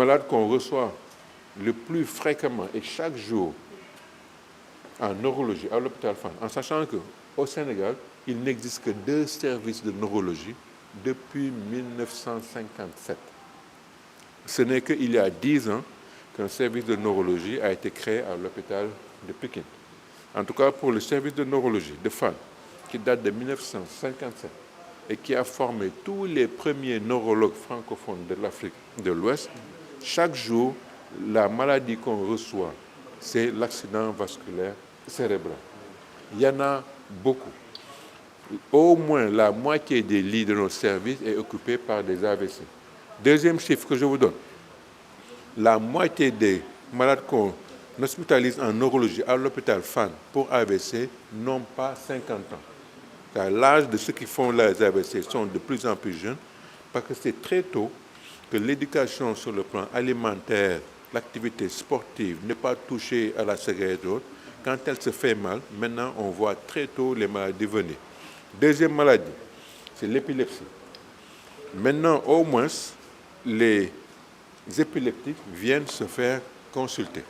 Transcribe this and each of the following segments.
malades qu'on reçoit le plus fréquemment et chaque jour en neurologie à l'hôpital Fann, en sachant qu'au Sénégal, il n'existe que 2 services de neurologie depuis 1957. Ce n'est qu'il y a 10 ans qu'un service de neurologie a été créé à l'hôpital de Pékin. En tout cas, pour le service de neurologie de Fann, qui date de 1957 et qui a formé tous les premiers neurologues francophones de l'Afrique de l'Ouest, chaque jour, la maladie qu'on reçoit, c'est l'accident vasculaire cérébral. Il y en a beaucoup. Au moins la moitié des lits de nos services est occupée par des AVC. Deuxième chiffre que je vous donne, la moitié des malades qu'on hospitalise en neurologie à l'hôpital Fann pour AVC n'ont pas 50 ans. Car l'âge de ceux qui font les AVC sont de plus en plus jeunes parce que c'est très tôt que l'éducation sur le plan alimentaire, l'activité sportive, ne pas toucher à la cigarette et autres. Quand elle se fait mal, maintenant on voit très tôt les maladies venir. Deuxième maladie, c'est l'épilepsie. Maintenant, au moins, les épileptiques viennent se faire consulter.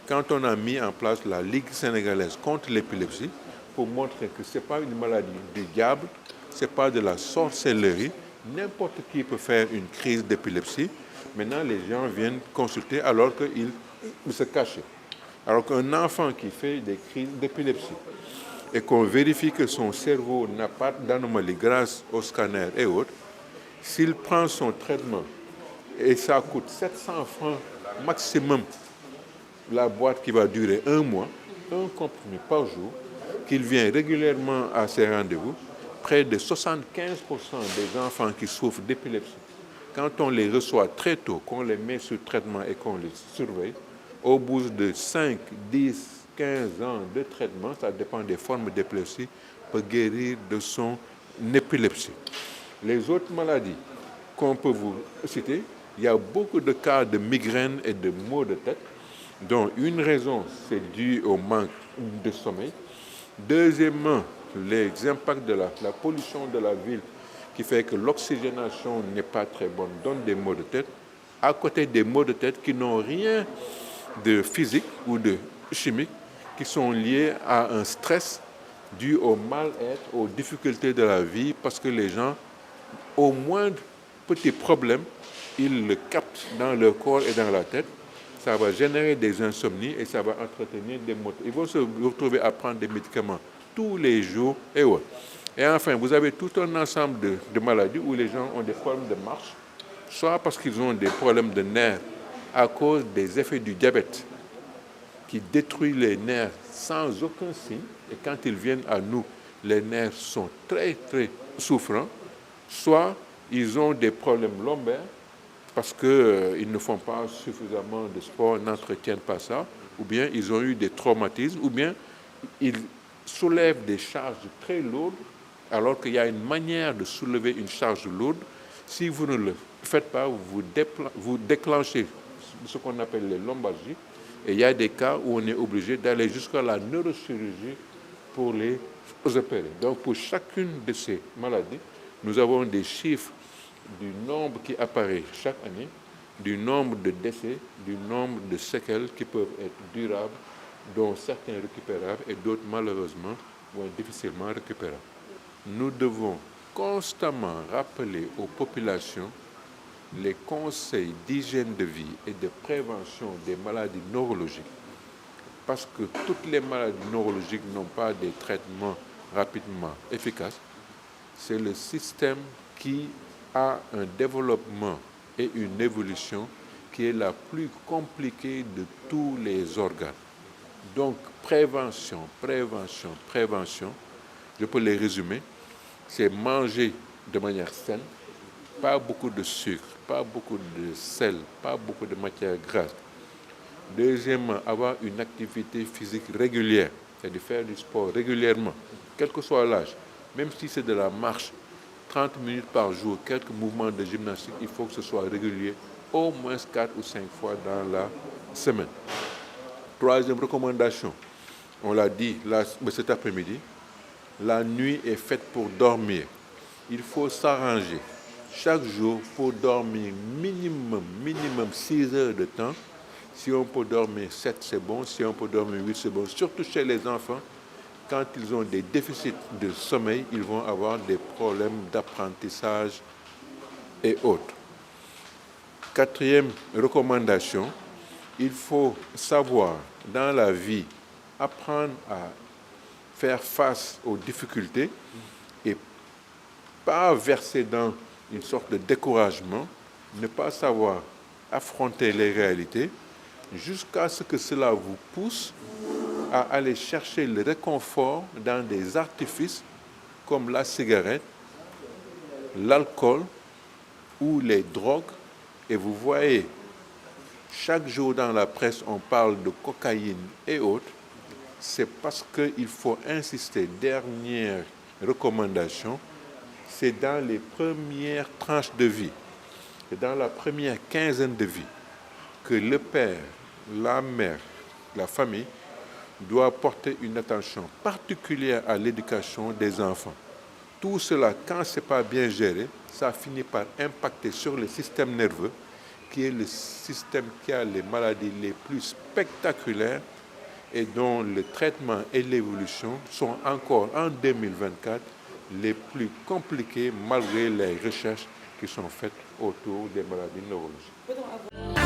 Quand on a mis en place la Ligue sénégalaise contre l'épilepsie, pour montrer que ce n'est pas une maladie du diable, ce n'est pas de la sorcellerie, n'importe qui peut faire une crise d'épilepsie. Maintenant, les gens viennent consulter alors qu'ils se cachent. Alors qu'un enfant qui fait des crises d'épilepsie et qu'on vérifie que son cerveau n'a pas d'anomalie grâce au scanner et autres, s'il prend son traitement et ça coûte 700 francs maximum, la boîte qui va durer 1 mois, un comprimé par jour, qu'il vient régulièrement à ses rendez-vous, près de 75% des enfants qui souffrent d'épilepsie, quand on les reçoit très tôt, qu'on les met sur traitement et qu'on les surveille, au bout de 5, 10, 15 ans de traitement, ça dépend des formes d'épilepsie, peut guérir de son épilepsie. Les autres maladies qu'on peut vous citer, il y a beaucoup de cas de migraines et de maux de tête, dont une raison, c'est dû au manque de sommeil. Deuxièmement, les impacts de la pollution de la ville qui fait que l'oxygénation n'est pas très bonne, donne des maux de tête, à côté des maux de tête qui n'ont rien de physique ou de chimique, qui sont liés à un stress dû au mal-être, aux difficultés de la vie, parce que les gens, au moindre petit problème, ils le captent dans leur corps et dans la tête. Ça va générer des insomnies et ça va entretenir des maux. Ils vont se retrouver à prendre des médicaments tous les jours et autres. Et enfin, vous avez tout un ensemble de maladies où les gens ont des problèmes de marche, soit parce qu'ils ont des problèmes de nerfs à cause des effets du diabète qui détruit les nerfs sans aucun signe. Et quand ils viennent à nous, les nerfs sont très, très souffrants. Soit ils ont des problèmes lombaires parce qu'ils ne font pas suffisamment de sport, n'entretiennent pas ça, ou bien ils ont eu des traumatismes, ou bien ils soulèvent des charges très lourdes, alors qu'il y a une manière de soulever une charge lourde. Si vous ne le faites pas, vous déclenchez ce qu'on appelle les lombalgies, et il y a des cas où on est obligé d'aller jusqu'à la neurochirurgie pour les opérer. Donc pour chacune de ces maladies, nous avons des chiffres du nombre qui apparaît chaque année, du nombre de décès, du nombre de séquelles qui peuvent être durables, dont certains récupérables et d'autres malheureusement moins difficilement récupérables. Nous devons constamment rappeler aux populations les conseils d'hygiène de vie et de prévention des maladies neurologiques, parce que toutes les maladies neurologiques n'ont pas des traitements rapidement efficaces. C'est le système qui a un développement et une évolution qui est la plus compliquée de tous les organes. Donc, prévention, prévention, prévention, je peux les résumer, c'est manger de manière saine, pas beaucoup de sucre, pas beaucoup de sel, pas beaucoup de matière grasse. Deuxièmement, avoir une activité physique régulière, c'est-à-dire faire du sport régulièrement, quel que soit l'âge, même si c'est de la marche, 30 minutes par jour, quelques mouvements de gymnastique, il faut que ce soit régulier, au moins 4 ou 5 fois dans la semaine. Troisième recommandation, on l'a dit cet après-midi, la nuit est faite pour dormir. Il faut s'arranger chaque jour pour dormir minimum 6 heures de temps. Si on peut dormir 7, c'est bon. Si on peut dormir 8, c'est bon. Surtout chez les enfants, quand ils ont des déficits de sommeil, ils vont avoir des problèmes d'apprentissage et autres. Quatrième recommandation, il faut savoir dans la vie apprendre à faire face aux difficultés et pas verser dans une sorte de découragement, ne pas savoir affronter les réalités jusqu'à ce que cela vous pousse à aller chercher le réconfort dans des artifices comme la cigarette, l'alcool ou les drogues. Et vous voyez, chaque jour dans la presse, on parle de cocaïne et autres. C'est parce qu'il faut insister. Dernière recommandation, c'est dans les premières tranches de vie, et dans la première quinzaine de vie, que le père, la mère, la famille doit porter une attention particulière à l'éducation des enfants. Tout cela, quand ce n'est pas bien géré, ça finit par impacter sur le système nerveux, qui est le système qui a les maladies les plus spectaculaires et dont le traitement et l'évolution sont encore en 2024 les plus compliqués malgré les recherches qui sont faites autour des maladies neurologiques.